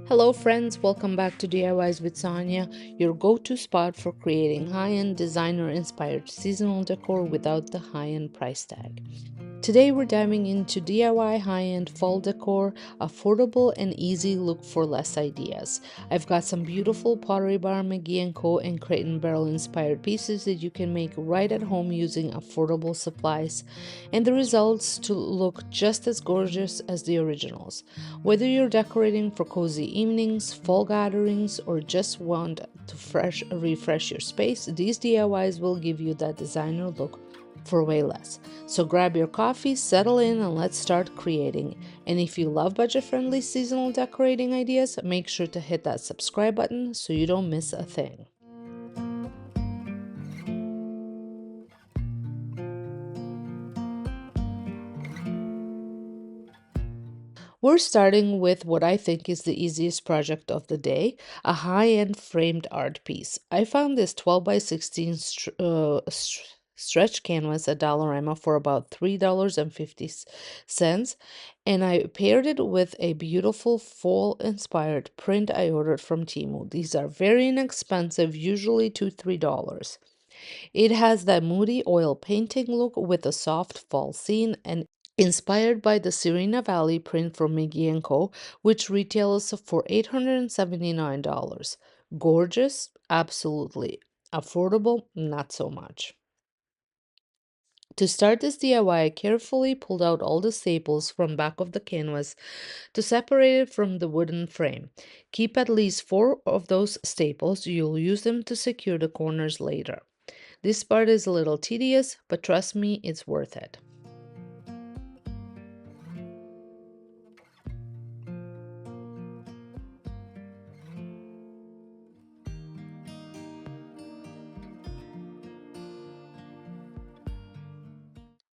Hello, friends. Welcome back to DIYs with Sonia, your go to spot for creating high end designer inspired seasonal decor without the high end price tag. Today, we're diving into DIY high end fall decor, affordable and easy look for less ideas. I've got some beautiful Pottery Barn, McGee Co, and Crate and Barrel inspired pieces that you can make right at home using affordable supplies, and the results to look just as gorgeous as the originals. Whether you're decorating for cozy evenings, fall gatherings, or just want to refresh your space, these DIYs will give you that designer look for way less. So grab your coffee, settle in, and let's start creating. And if you love budget-friendly seasonal decorating ideas, make sure to hit that subscribe button so you don't miss a thing. We're starting with what I think is the easiest project of the day, a high-end framed art piece. I found this 12 by 16 stretch canvas at Dollarama for about $3.50, and I paired it with a beautiful fall-inspired print I ordered from Temu. These are very inexpensive, usually $2-3. It has that moody oil painting look with a soft fall scene and inspired by the Serena Valley print from McGee Co, which retails for $879. Gorgeous? Absolutely. Affordable? Not so much. To start this DIY, I carefully pulled out all the staples from back of the canvas to separate it from the wooden frame. Keep at least 4 of those staples. You'll use them to secure the corners later. This part is a little tedious, but trust me, it's worth it.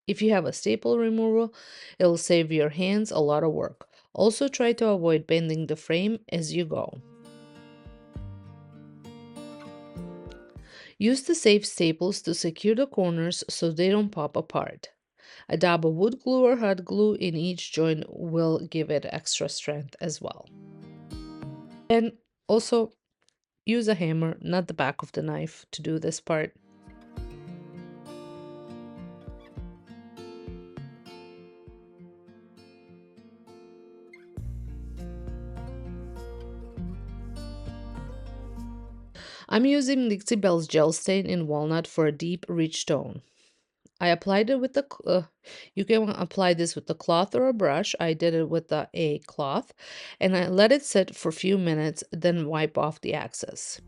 If you have a staple removal, it'll save your hands a lot of work. Also, try to avoid bending the frame as you go. Use the safe staples to secure the corners so they don't pop apart. A dab of wood glue or hot glue in each joint will give it extra strength as well. And also, use a hammer, not the back of the knife, to do this part. I'm using Dixie Belle's gel stain in walnut for a deep, rich tone. I applied it with you can apply this with the cloth or a brush. I did it with a cloth, and I let it sit for a few minutes, then wipe off the excess.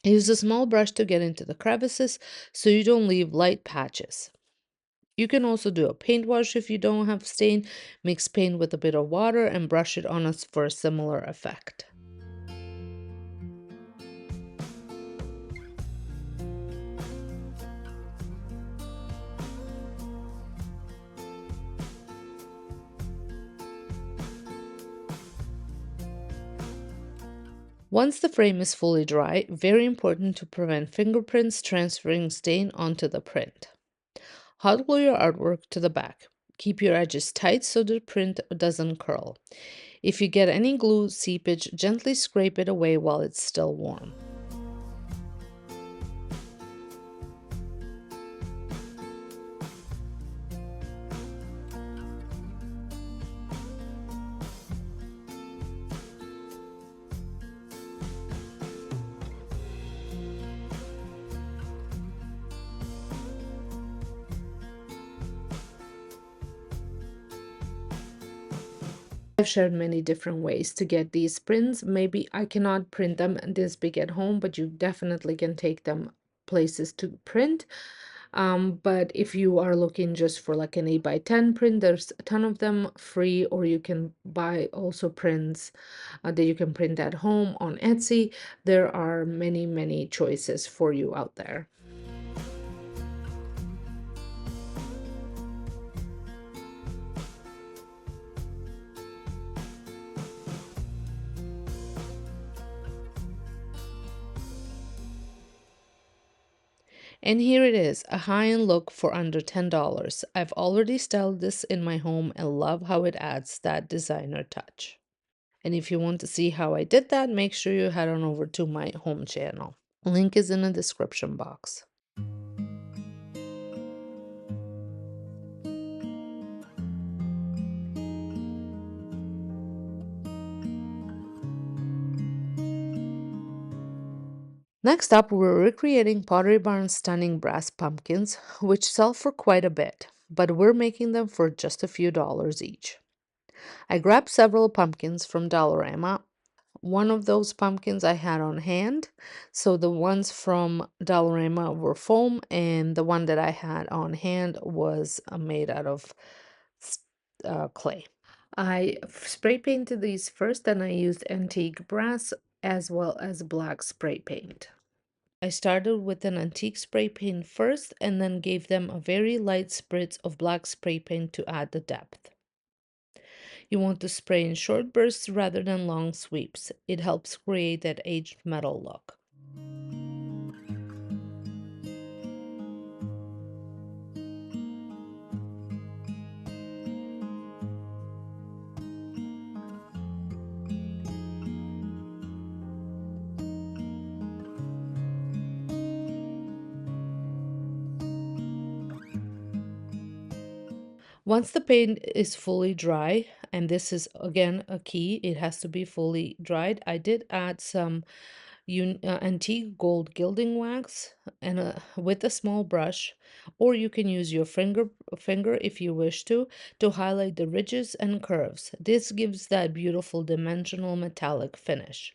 Use a small brush to get into the crevices so you don't leave light patches. You can also do a paint wash if you don't have stain. Mix paint with a bit of water and brush it on us for a similar effect. Once the frame is fully dry, very important to prevent fingerprints transferring stain onto the print. Hot glue your artwork to the back. Keep your edges tight so the print doesn't curl. If you get any glue seepage, gently scrape it away while it's still warm. I've shared many different ways to get these prints. Maybe I cannot print them this big at home, but you definitely can take them places to print. But if you are looking just for like an 8 by 10 print, there's a ton of them free, or you can buy also prints that you can print at home on Etsy. There are many, many choices for you out there. And here it is, a high-end look for under $10. I've already styled this in my home and love how it adds that designer touch. And if you want to see how I did that, make sure you head on over to my home channel. Link is in the description box. Next up, we're recreating Pottery Barn's stunning brass pumpkins, which sell for quite a bit, but we're making them for just a few dollars each. I grabbed several pumpkins from Dollarama. One of those pumpkins I had on hand, so the ones from Dollarama were foam, and the one that I had on hand was made out of clay. I spray painted these first, and I used antique brass as well as black spray paint. I started with an antique spray paint first and then gave them a very light spritz of black spray paint to add the depth. You want to spray in short bursts rather than long sweeps. It helps create that aged metal look. Once the paint is fully dry, and this is again a key, it has to be fully dried. I did add some antique gold gilding wax and with a small brush, or you can use your finger if you wish to highlight the ridges and curves. This gives that beautiful dimensional metallic finish.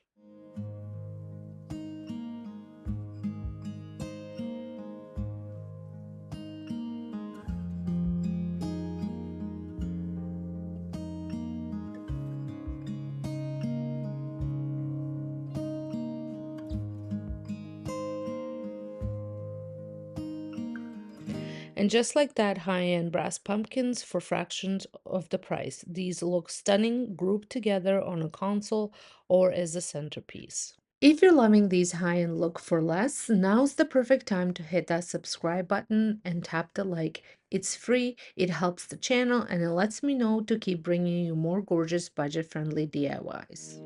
And just like that, high-end brass pumpkins for fractions of the price. These look stunning grouped together on a console or as a centerpiece. If you're loving these high-end look for less, now's the perfect time to hit that subscribe button and tap the like. It's free, it helps the channel, and it lets me know to keep bringing you more gorgeous budget-friendly DIYs.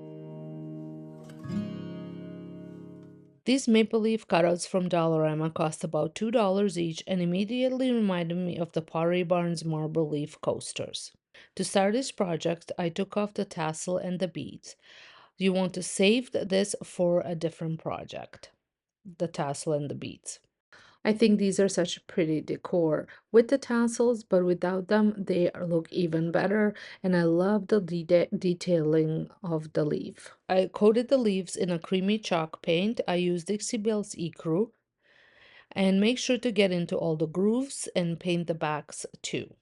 These maple leaf cutouts from Dollarama cost about $2 each and immediately reminded me of the Pottery Barn's marble leaf coasters. To start this project, I took off the tassel and the beads. You want to save this for a different project, the tassel and the beads. I think these are such a pretty decor with the tassels, but without them, they look even better. And I love the detailing of the leaf. I coated the leaves in a creamy chalk paint. I used Dixie Belle's Ecru, and make sure to get into all the grooves and paint the backs too.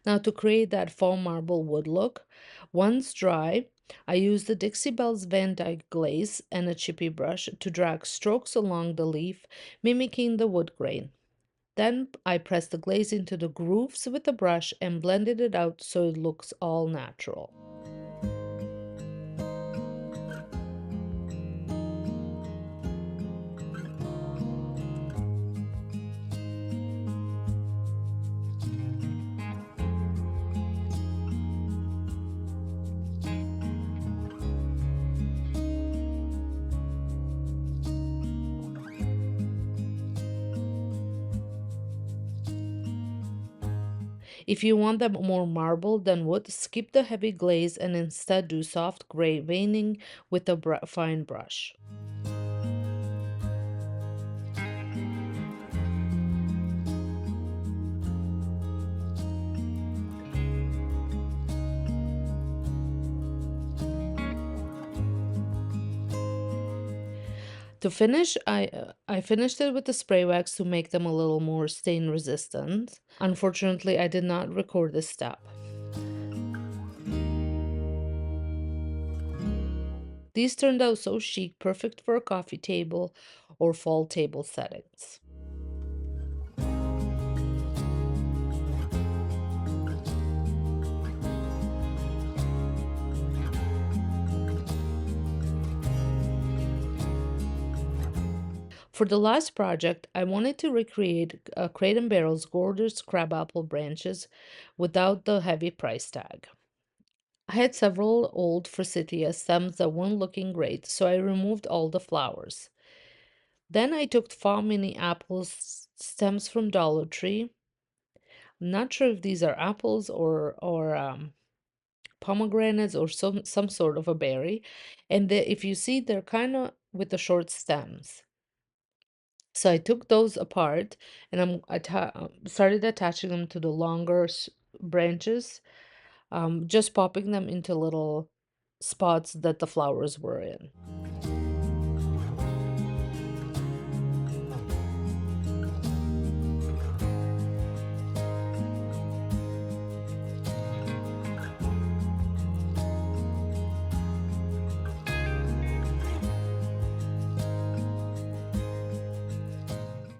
Now to create that foam marble wood look, once dry, I used the Dixie Belle's Van Dyke glaze and a chippy brush to drag strokes along the leaf, mimicking the wood grain. Then I pressed the glaze into the grooves with the brush and blended it out so it looks all natural. If you want them more marble than wood, skip the heavy glaze and instead do soft gray veining with a fine brush. To finish, I finished it with the spray wax to make them a little more stain resistant. Unfortunately, I did not record this step. These turned out so chic, perfect for a coffee table or fall table settings. For the last project, I wanted to recreate Crate and Barrel's gorgeous crabapple branches without the heavy price tag. I had several old forsythia stems that weren't looking great, so I removed all the flowers. Then I took farm mini apples stems from Dollar Tree. I'm not sure if these are apples or pomegranates or some sort of a berry, and if you see, they're kind of with the short stems. So I took those apart and started attaching them to the longer branches, just popping them into little spots that the flowers were in.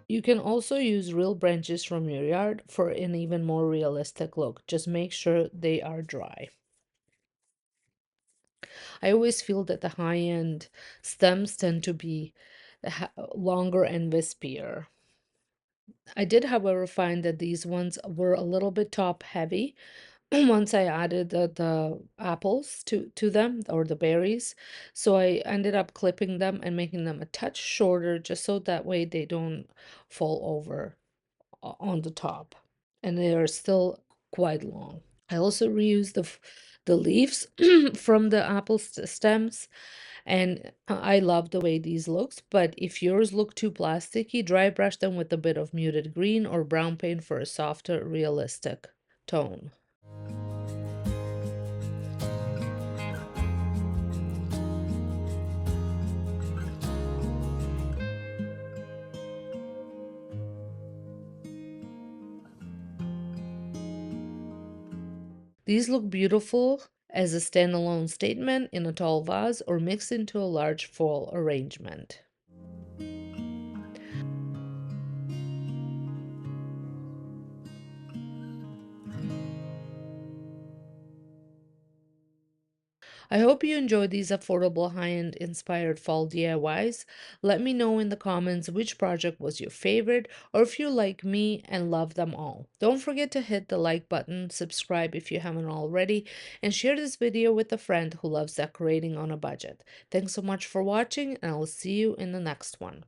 You can also use real branches from your yard for an even more realistic look. Just make sure they are dry. I always feel that the high-end stems tend to be longer and wispier. I did, however, find that these ones were a little bit top heavy once I added the apples to them or the berries. So I ended up clipping them and making them a touch shorter just so that way they don't fall over on the top. And they are still quite long. I also reused the leaves from the apple stems, and I love the way these looks. But if yours look too plasticky, dry brush them with a bit of muted green or brown paint for a softer, realistic tone. These look beautiful as a standalone statement in a tall vase or mixed into a large fall arrangement. I hope you enjoyed these affordable high-end inspired fall DIYs. Let me know in the comments which project was your favorite or if you like me and love them all. Don't forget to hit the like button, subscribe if you haven't already, and share this video with a friend who loves decorating on a budget. Thanks so much for watching, and I'll see you in the next one.